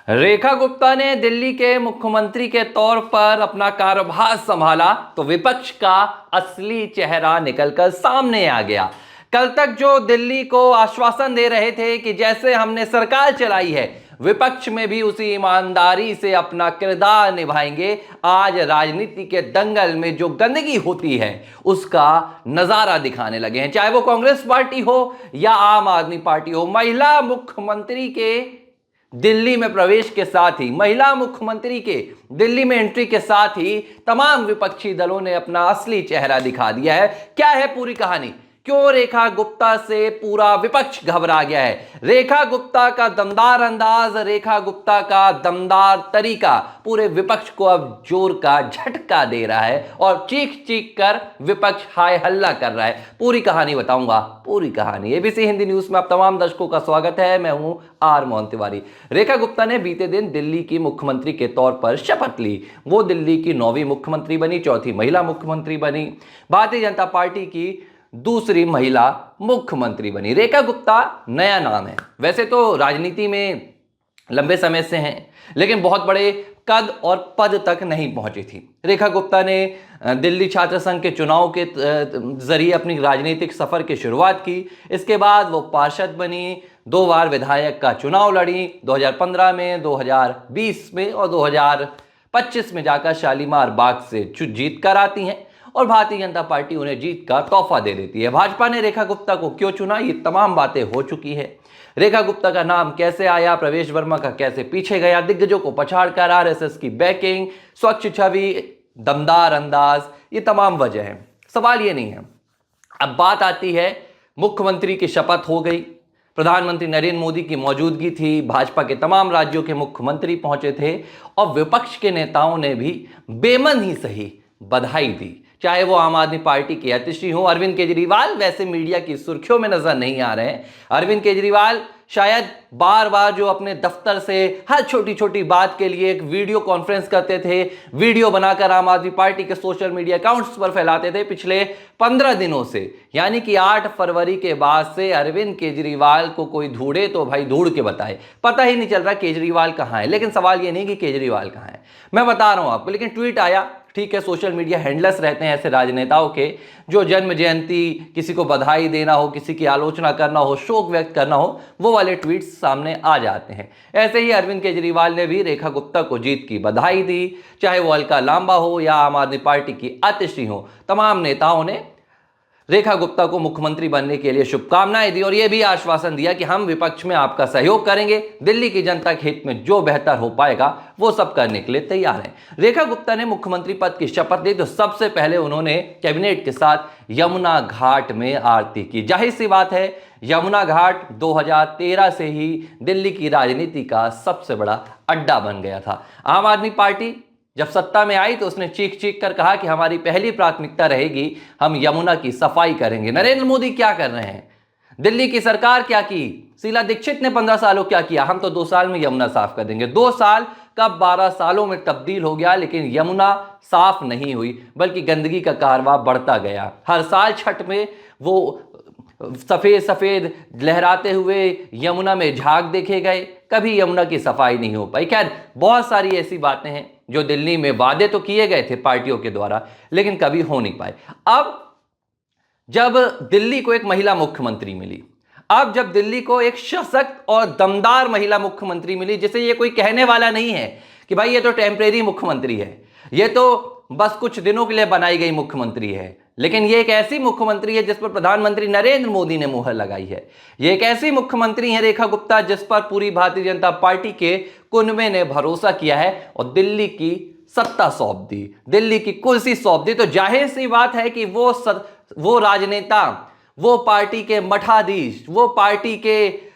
रेखा गुप्ता ने दिल्ली के मुख्यमंत्री के तौर पर अपना कार्यभार संभाला तो विपक्ष का असली चेहरा निकलकर सामने आ गया। कल तक जो दिल्ली को आश्वासन दे रहे थे कि जैसे हमने सरकार चलाई है, विपक्ष में भी उसी ईमानदारी से अपना किरदार निभाएंगे, आज राजनीति के दंगल में जो गंदगी होती है उसका नजारा दिखाने लगे हैं। चाहे वो कांग्रेस पार्टी हो या आम आदमी पार्टी हो, महिला मुख्यमंत्री के दिल्ली में प्रवेश के साथ ही, महिला मुख्यमंत्री के दिल्ली में एंट्री के साथ ही तमाम विपक्षी दलों ने अपना असली चेहरा दिखा दिया है। क्या है पूरी कहानी? क्यों रेखा गुप्ता से पूरा विपक्ष घबरा गया है? रेखा गुप्ता का दमदार अंदाज, रेखा गुप्ता का दमदार तरीका पूरे विपक्ष को अब जोर का झटका दे रहा है और चीख चीख कर विपक्ष हाय हल्ला कर रहा है। पूरी कहानी बताऊंगा, पूरी कहानी। एबीसी हिंदी न्यूज में आप तमाम दर्शकों का स्वागत है। मैं हूं आर मोहन तिवारी। रेखा गुप्ता ने बीते दिन दिल्ली की मुख्यमंत्री के तौर पर शपथ ली। वो दिल्ली की 9वीं मुख्यमंत्री बनी, 4थी महिला मुख्यमंत्री बनी, भारतीय जनता पार्टी की दूसरी महिला मुख्यमंत्री बनी। रेखा गुप्ता नया नाम है, वैसे तो राजनीति में लंबे समय से हैं, लेकिन बहुत बड़े कद और पद तक नहीं पहुंची थी। रेखा गुप्ता ने दिल्ली छात्र संघ के चुनाव के जरिए अपनी राजनीतिक सफर की शुरुआत की। इसके बाद वो पार्षद बनी, 2 बार विधायक का चुनाव लड़ी, 2015 में, 2020 में और 2025 में जाकर शालीमार बाग से जीत कर आती हैं और भारतीय जनता पार्टी उन्हें जीत का तोहफा दे देती है। भाजपा ने रेखा गुप्ता को क्यों चुना, ये तमाम बातें हो चुकी है। रेखा गुप्ता का नाम कैसे आया, प्रवेश वर्मा का कैसे पीछे गया, दिग्गजों को पछाड़कर आरएसएस की बैकिंग, स्वच्छ छवि, दमदार अंदाज, ये तमाम वजह है। सवाल ये नहीं है। अब बात आती है, मुख्यमंत्री की शपथ हो गई, प्रधानमंत्री नरेंद्र मोदी की मौजूदगी थी, भाजपा के तमाम राज्यों के मुख्यमंत्री पहुंचे थे और विपक्ष के नेताओं ने भी बेमन ही सही बधाई दी। चाहे वो आम आदमी पार्टी के अतिशी हो, अरविंद केजरीवाल वैसे मीडिया की सुर्खियों में नजर नहीं आ रहे हैं। अरविंद केजरीवाल शायद बार बार जो अपने दफ्तर से हर छोटी छोटी बात के लिए एक वीडियो कॉन्फ्रेंस करते थे, वीडियो बनाकर आम आदमी पार्टी के सोशल मीडिया अकाउंट्स पर फैलाते थे, पिछले 15 दिनों से, यानी कि 8 फरवरी के बाद से अरविंद केजरीवाल को कोई ढूंढे तो भाई ढूंढ के बताए। पता ही नहीं चल रहा केजरीवाल कहाँ है। लेकिन सवाल ये नहीं कि केजरीवाल कहाँ है, मैं बता रहा हूं आपको। लेकिन ट्वीट आया, ठीक है, सोशल मीडिया हैंडलर्स रहते हैं ऐसे राजनेताओं के, जो जन्म जयंती, किसी को बधाई देना हो, किसी की आलोचना करना हो, शोक व्यक्त करना हो, वो वाले ट्वीट्स सामने आ जाते हैं। ऐसे ही अरविंद केजरीवाल ने भी रेखा गुप्ता को जीत की बधाई दी। चाहे वो अलका लांबा हो या आम आदमी पार्टी की आतिशी हो, तमाम नेताओं ने रेखा गुप्ता को मुख्यमंत्री बनने के लिए शुभकामनाएं दी और यह भी आश्वासन दिया कि हम विपक्ष में आपका सहयोग करेंगे, दिल्ली की जनता के हित में जो बेहतर हो पाएगा वो सब करने के लिए तैयार हैं। रेखा गुप्ता ने मुख्यमंत्री पद की शपथ ली तो सबसे पहले उन्होंने कैबिनेट के साथ यमुना घाट में आरती की। जाहिर सी बात है, यमुना घाट 2013 से ही दिल्ली की राजनीति का सबसे बड़ा अड्डा बन गया था। आम आदमी पार्टी जब सत्ता में आई तो उसने चीख चीख कर कहा कि हमारी पहली प्राथमिकता रहेगी, हम यमुना की सफाई करेंगे। नरेंद्र मोदी क्या कर रहे हैं? दिल्ली की सरकार क्या की? शीला दीक्षित ने 15 सालों क्या किया? हम तो 2 साल में यमुना साफ कर देंगे। 2 साल कब 12 सालों में तब्दील हो गया, लेकिन यमुना साफ नहीं हुई, बल्कि गंदगी का कारवां बढ़ता गया। हर साल छठ में वो सफेद सफेद लहराते हुए यमुना में झाग देखे गए, कभी यमुना की सफाई नहीं हो पाई। खैर, बहुत सारी ऐसी बातें हैं जो दिल्ली में वादे तो किए गए थे पार्टियों के द्वारा, लेकिन कभी हो नहीं पाए। अब जब दिल्ली को एक महिला मुख्यमंत्री मिली, अब जब दिल्ली को एक सशक्त और दमदार महिला मुख्यमंत्री मिली, जिसे ये कोई कहने वाला नहीं है कि भाई ये तो टेम्परेरी मुख्यमंत्री है, ये तो बस कुछ दिनों के लिए बनाई गई मुख्यमंत्री है, लेकिन ये एक ऐसी मुख्यमंत्री है जिस पर प्रधानमंत्री नरेंद्र मोदी ने मुहर लगाई है। ये एक ऐसी मुख्यमंत्री है रेखा गुप्ता जिस पर पूरी भारतीय जनता पार्टी के कुनबे ने भरोसा किया है और दिल्ली की सत्ता सौंप दी, दिल्ली की कुर्सी सौंप दी। तो जाहिर सी बात है कि वो राजनेता, वो पार्टी के मठाधीश, वो पार्टी के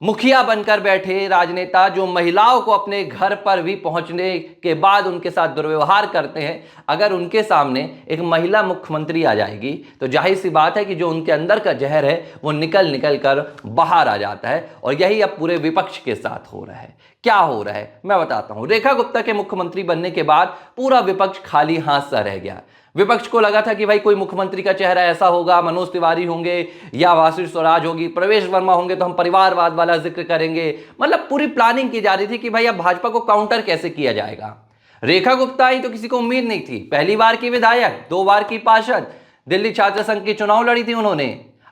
मुखिया बनकर बैठे राजनेता जो महिलाओं को अपने घर पर भी पहुंचने के बाद उनके साथ दुर्व्यवहार करते हैं, अगर उनके सामने एक महिला मुख्यमंत्री आ जाएगी तो जाहिर सी बात है कि जो उनके अंदर का जहर है वो निकल निकल कर बाहर आ जाता है। और यही अब पूरे विपक्ष के साथ हो रहा है। क्या हो रहा है मैं बताता हूं। रेखा गुप्ता के मुख्यमंत्री बनने के बाद पूरा विपक्ष खाली हाथ सा रह गया। विपक्ष को लगा था कि भाई कोई मुख्यमंत्री का चेहरा ऐसा होगा, मनोज तिवारी होंगे या वासुदेव स्वराज होगी, प्रवेश वर्मा होंगे तो हम परिवारवाद वाला जिक्र करेंगे। मतलब पूरी प्लानिंग की जा रही थी कि भाई अब भाजपा को काउंटर कैसे किया जाएगा। रेखा गुप्ता आई तो किसी को उम्मीद नहीं थी, पहली बार की विधायक, 2 बार की पार्षद, दिल्ली छात्र संघ की चुनाव लड़ी थी उन्होंने।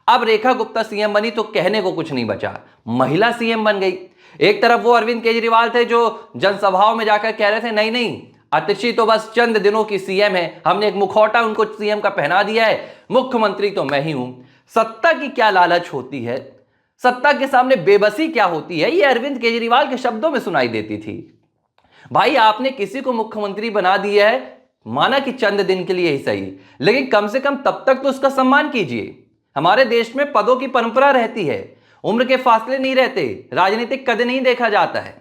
अब रेखा गुप्ता सीएम बनी तो कहने को कुछ नहीं बचा, महिला सीएम बन गई। एक तरफ वो अरविंद केजरीवाल थे जो जनसभाओं में जाकर कह रहे थे नहीं नहीं अतिशी तो बस चंद दिनों की सीएम है, हमने एक मुखौटा उनको सीएम का पहना दिया है, मुख्यमंत्री तो मैं ही हूं। सत्ता की क्या लालच होती है, सत्ता के सामने बेबसी क्या होती है, ये अरविंद केजरीवाल के शब्दों में सुनाई देती थी। भाई आपने किसी को मुख्यमंत्री बना दिया है, माना कि चंद दिन के लिए ही सही, लेकिन कम से कम तब तक तो उसका सम्मान कीजिए। हमारे देश में पदों की परंपरा रहती है, उम्र के फासले नहीं रहते, राजनीतिक कद नहीं देखा जाता है।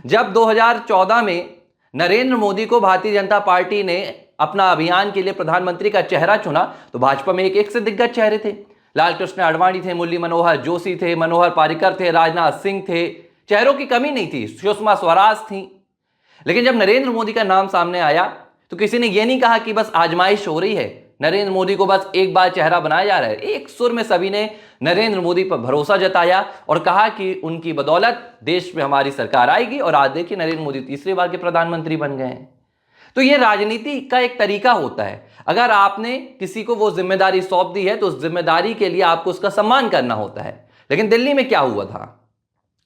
जब 2014 में नरेंद्र मोदी को भारतीय जनता पार्टी ने अपना अभियान के लिए प्रधानमंत्री का चेहरा चुना तो भाजपा में एक से दिग्गज चेहरे थे। लालकृष्ण आडवाणी थे, मुरली मनोहर जोशी थे, मनोहर पारिकर थे, राजनाथ सिंह थे, चेहरों की कमी नहीं थी, सुषमा स्वराज थी। लेकिन जब नरेंद्र मोदी का नाम सामने आया तो किसी ने यह नहीं कहा कि बस आजमाइश हो रही है, नरेंद्र मोदी को बस एक बार चेहरा बनाया जा रहा है। एक सुर में सभी ने नरेंद्र मोदी पर भरोसा जताया और कहा कि उनकी बदौलत देश में हमारी सरकार आएगी, और आज देखिए नरेंद्र मोदी तीसरी बार के प्रधानमंत्री बन गए हैं। तो यह राजनीति का एक तरीका होता है, अगर आपने किसी को वो जिम्मेदारी सौंप दी है तो उस जिम्मेदारी के लिए आपको उसका सम्मान करना होता है। लेकिन दिल्ली में क्या हुआ था,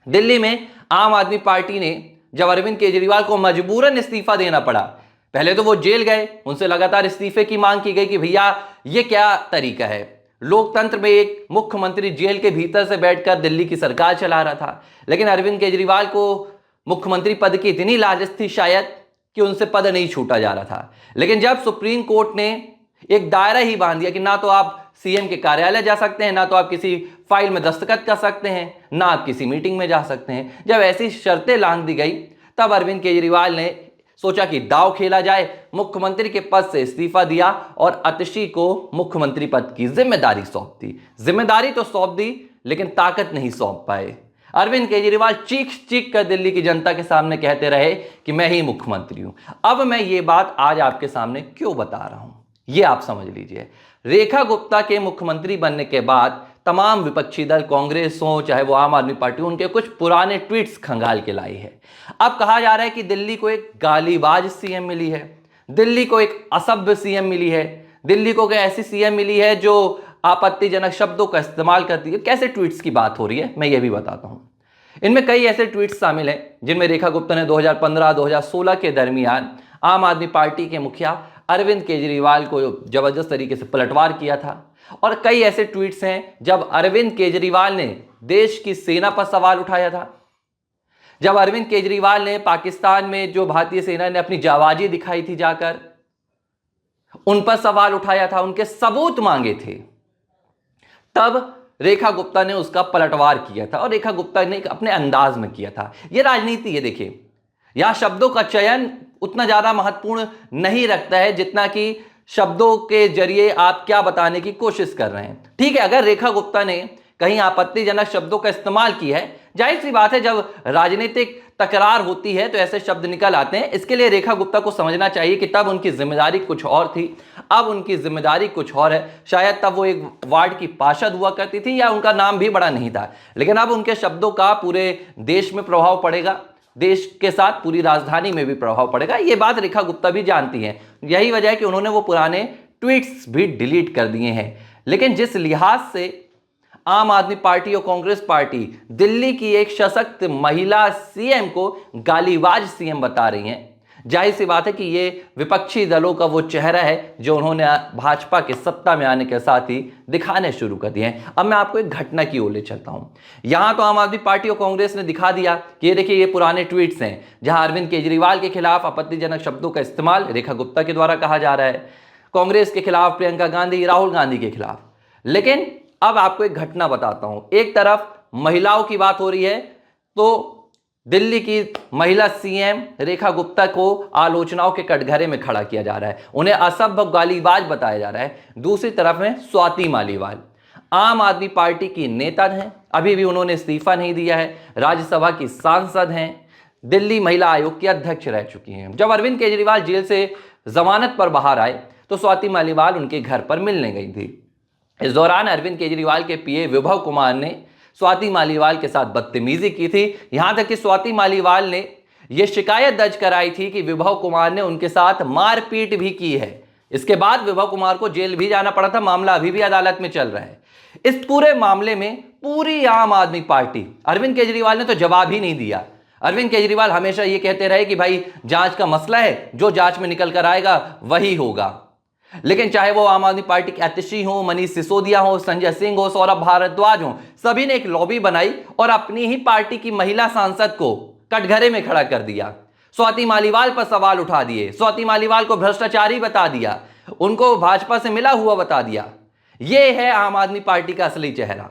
दिल्ली में आम आदमी पार्टी ने जब अरविंद केजरीवाल को मजबूरन इस्तीफा देना पड़ा, पहले तो वो जेल गए, उनसे लगातार इस्तीफे की मांग की गई कि भैया ये क्या तरीका है, लोकतंत्र में एक मुख्यमंत्री जेल के भीतर से बैठकर दिल्ली की सरकार चला रहा था। लेकिन अरविंद केजरीवाल को मुख्यमंत्री पद की इतनी लालच थी शायद कि उनसे पद नहीं छूटा जा रहा था। लेकिन जब सुप्रीम कोर्ट ने एक दायरा ही बांध दिया कि ना तो आप सीएम के कार्यालय जा सकते हैं, ना तो आप किसी फाइल में दस्तखत कर सकते हैं, ना आप किसी मीटिंग में जा सकते हैं, जब ऐसी शर्तें लांघ दी गई तब अरविंद केजरीवाल ने सोचा कि दांव खेला जाए, मुख्यमंत्री के पद से इस्तीफा दिया और अतिशी को मुख्यमंत्री पद की जिम्मेदारी सौंप दी। जिम्मेदारी तो सौंप दी लेकिन ताकत नहीं सौंप पाए। अरविंद केजरीवाल चीख चीख कर दिल्ली की जनता के सामने कहते रहे कि मैं ही मुख्यमंत्री हूं। अब मैं ये बात आज आपके सामने क्यों बता रहा हूं, ये आप समझ लीजिए। रेखा गुप्ता के मुख्यमंत्री बनने के बाद तमाम विपक्षी दल, कांग्रेस हो चाहे वो आम आदमी पार्टी, उनके कुछ पुराने ट्वीट्स खंगाल के लाई है। अब कहा जा रहा है कि दिल्ली को एक गालीबाज सीएम मिली है, दिल्ली को एक असभ्य सीएम मिली है, दिल्ली को ऐसी सीएम मिली है जो आपत्तिजनक शब्दों का इस्तेमाल करती है। कैसे ट्वीट्स की बात हो रही है मैं ये भी बताता हूं। इनमें कई ऐसे ट्वीट्स शामिल हैं जिनमें रेखा गुप्ता ने 2015-2016 के दरमियान आम आदमी पार्टी के मुखिया अरविंद केजरीवाल को जबरदस्त तरीके से पलटवार किया था। और कई ऐसे ट्वीट्स हैं जब अरविंद केजरीवाल ने देश की सेना पर सवाल उठाया था, जब अरविंद केजरीवाल ने पाकिस्तान में जो भारतीय सेना ने अपनी जाबाजी दिखाई थी जाकर उन पर सवाल उठाया था, उनके सबूत मांगे थे, तब रेखा गुप्ता ने उसका पलटवार किया था। और रेखा गुप्ता ने अपने अंदाज में किया था। यह राजनीति है। देखिए यहां शब्दों का चयन उतना ज्यादा महत्वपूर्ण नहीं रखता है जितना कि शब्दों के जरिए आप क्या बताने की कोशिश कर रहे हैं। ठीक है, अगर रेखा गुप्ता ने कहीं आपत्तिजनक शब्दों का इस्तेमाल किया है, जाहिर सी बात है जब राजनीतिक तकरार होती है तो ऐसे शब्द निकल आते हैं। इसके लिए रेखा गुप्ता को समझना चाहिए कि तब उनकी जिम्मेदारी कुछ और थी, अब उनकी जिम्मेदारी कुछ और है। शायद तब वो एक वार्ड की पार्षद हुआ करती थी या उनका नाम भी बड़ा नहीं था, लेकिन अब उनके शब्दों का पूरे देश में प्रभाव पड़ेगा, देश के साथ पूरी राजधानी में भी प्रभाव पड़ेगा। ये बात रेखा गुप्ता भी जानती हैं। यही वजह है कि उन्होंने वो पुराने ट्वीट्स भी डिलीट कर दिए हैं। लेकिन जिस लिहाज से आम आदमी पार्टी और कांग्रेस पार्टी दिल्ली की एक सशक्त महिला सीएम को गालीबाज सीएम बता रही हैं, जाहिर सी बात है कि ये विपक्षी दलों का वो चेहरा है जो उन्होंने भाजपा के सत्ता में आने के साथ ही दिखाने शुरू कर दिए हैं। अब मैं आपको एक घटना की ओर ले चलता हूं। यहां तो आम आदमी पार्टी और कांग्रेस ने दिखा दिया कि ये देखिए ये पुराने ट्वीट्स हैं जहां अरविंद केजरीवाल के खिलाफ आपत्तिजनक शब्दों का इस्तेमाल रेखा गुप्ता के द्वारा कहा जा रहा है, कांग्रेस के खिलाफ प्रियंका गांधी, राहुल गांधी के खिलाफ। लेकिन अब आपको एक घटना बताता हूं। एक तरफ महिलाओं की बात हो रही है तो दिल्ली की महिला सीएम रेखा गुप्ता को आलोचनाओं के कटघरे में खड़ा किया जा रहा है, उन्हें असभ्य गालीबाज बताया जा रहा है। दूसरी तरफ में स्वाति मालीवाल आम आदमी पार्टी की नेता हैं, अभी भी उन्होंने इस्तीफा नहीं दिया है, राज्यसभा की सांसद हैं, दिल्ली महिला आयोग की अध्यक्ष रह चुकी हैं। जब अरविंद केजरीवाल जेल से जमानत पर बाहर आए तो स्वाति मालीवाल उनके घर पर मिलने गई थी। इस दौरान अरविंद केजरीवाल के पीए विभव कुमार ने स्वाति मालीवाल के साथ बदतमीजी की थी। यहां तक कि स्वाति मालीवाल ने यह शिकायत दर्ज कराई थी कि विभव कुमार ने उनके साथ मारपीट भी की है। इसके बाद विभव कुमार को जेल भी जाना पड़ा था। मामला अभी भी अदालत में चल रहा है। इस पूरे मामले में पूरी आम आदमी पार्टी, अरविंद केजरीवाल ने तो जवाब ही नहीं दिया। अरविंद केजरीवाल हमेशा ये कहते रहे कि भाई जांच का मसला है, जो जांच में निकल कर आएगा वही होगा। लेकिन चाहे वो आम आदमी पार्टी के आतिशी हो, मनीष सिसोदिया हो, संजय सिंह हो, सौरभ भारद्वाज हो, सभी ने एक लॉबी बनाई और अपनी ही पार्टी की महिला सांसद को कटघरे में खड़ा कर दिया। स्वाति मालीवाल पर सवाल उठा दिए, स्वाति मालीवाल को भ्रष्टाचारी बता दिया, उनको भाजपा से मिला हुआ बता दिया। यह है आम आदमी पार्टी का असली चेहरा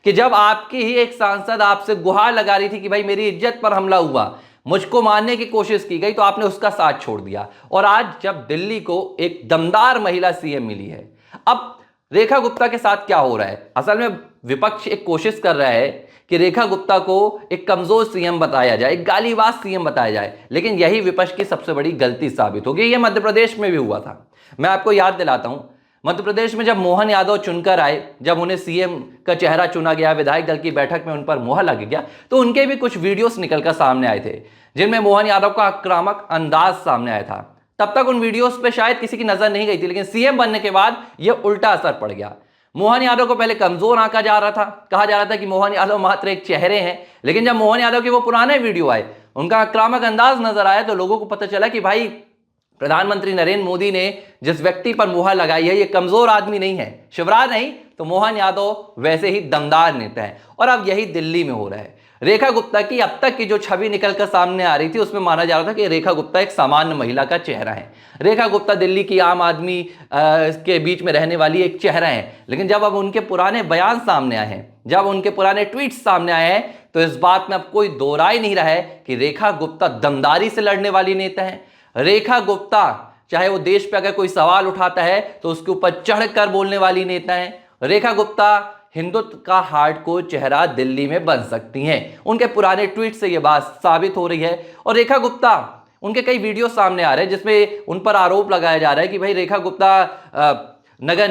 कि जब आपकी ही एक सांसद आपसे गुहार लगा रही थी कि भाई मेरी इज्जत पर हमला हुआ, मुझको मारने की कोशिश की गई, तो आपने उसका साथ छोड़ दिया। और आज जब दिल्ली को एक दमदार महिला सीएम मिली है, अब रेखा गुप्ता के साथ क्या हो रहा है? असल में विपक्ष एक कोशिश कर रहा है कि रेखा गुप्ता को एक कमजोर सीएम बताया जाए, एक गालीबाज सीएम बताया जाए, लेकिन यही विपक्ष की सबसे बड़ी गलती साबित होगी। यह मध्य प्रदेश में भी हुआ था। मैं आपको याद दिलाता हूं, मध्य प्रदेश में जब मोहन यादव चुनकर आए, जब उन्हें सीएम का चेहरा चुना गया, विधायक दल की बैठक में उन पर मोहर लग गया, तो उनके भी कुछ वीडियोस निकलकर सामने आए थे जिनमें मोहन यादव का आक्रामक अंदाज सामने आया था। तब तक उन वीडियोस पे शायद किसी की नजर नहीं गई थी, लेकिन सीएम बनने के बाद यह उल्टा असर पड़ गया। मोहन यादव को पहले कमजोर आंका जा रहा था, कहा जा रहा था कि मोहन यादव मात्र एक चेहरे हैं, लेकिन जब मोहन यादव के वो पुराने वीडियो आए, उनका आक्रामक अंदाज नजर आया, तो लोगों को पता चला कि भाई प्रधानमंत्री नरेंद्र मोदी ने जिस व्यक्ति पर मुहर लगाई है, ये कमजोर आदमी नहीं है, शिवराज नहीं तो मोहन यादव वैसे ही दमदार नेता है। और अब यही दिल्ली में हो रहा है। रेखा गुप्ता की अब तक की जो छवि निकलकर सामने आ रही थी, उसमें माना जा रहा था कि रेखा गुप्ता एक सामान्य महिला का चेहरा है। रेखा गुप्ता दिल्ली की आम आदमी के बीच में रहने वाली एक चेहरा है। लेकिन जब अब उनके पुराने बयान सामने आए हैं, जब उनके पुराने ट्वीट्स सामने आए हैं, तो इस बात में अब कोई दो राय नहीं रहा है कि रेखा गुप्ता दमदारी से लड़ने वाली नेता है। रेखा गुप्ता चाहे वो देश पे अगर कोई सवाल उठाता है तो उसके ऊपर चढ़कर बोलने वाली नेता है। रेखा गुप्ता हिंदुत्व का हार्डकोर चेहरा दिल्ली में बन सकती हैं। उनके पुराने ट्वीट से यह बात साबित हो रही है। और रेखा गुप्ता, उनके कई वीडियो सामने आ रहे हैं जिसमें उन पर आरोप लगाया जा रहा है कि भाई रेखा गुप्ता नगर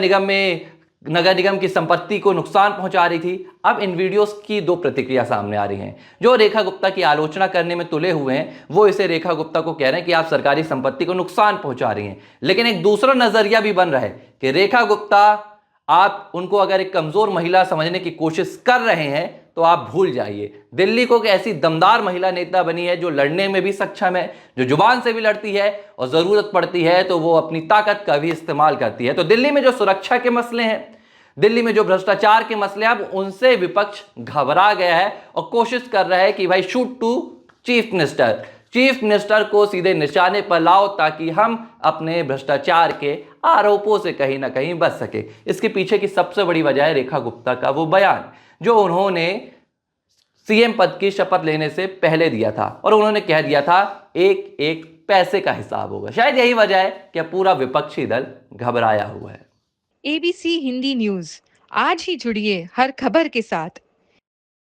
निगम की संपत्ति को नुकसान पहुंचा रही थी। अब इन वीडियोस की दो प्रतिक्रिया सामने आ रही हैं। जो रेखा गुप्ता की आलोचना करने में तुले हुए हैं, वो इसे रेखा गुप्ता को कह रहे हैं कि आप सरकारी संपत्ति को नुकसान पहुंचा रही हैं। लेकिन एक दूसरा नजरिया भी बन रहा है कि रेखा गुप्ता, आप उनको अगर एक कमजोर महिला समझने की कोशिश कर रहे हैं तो आप भूल जाइए। दिल्ली को एक ऐसी दमदार महिला नेता बनी है जो लड़ने में भी सक्षम है, जो जुबान से भी लड़ती है और जरूरत पड़ती है तो वो अपनी ताकत का भी इस्तेमाल करती है। तो दिल्ली में जो सुरक्षा के मसले हैं, दिल्ली में जो भ्रष्टाचार के मसले, अब उनसे विपक्ष घबरा गया है और कोशिश कर रहा है कि भाई शूट टू चीफ मिनिस्टर को सीधे निशाने पर लाओ ताकि हम अपने भ्रष्टाचार के आरोपों से कहीं ना कहीं बच सके। इसके पीछे की सबसे बड़ी वजह है रेखा गुप्ता का वो बयान जो उन्होंने सीएम पद की शपथ लेने से पहले दिया था, और उन्होंने कह दिया था एक एक पैसे का हिसाब होगा। शायद यही वजह है कि पूरा विपक्षी दल घबराया हुआ है। ABC हिंदी न्यूज, आज ही जुड़िए हर खबर के साथ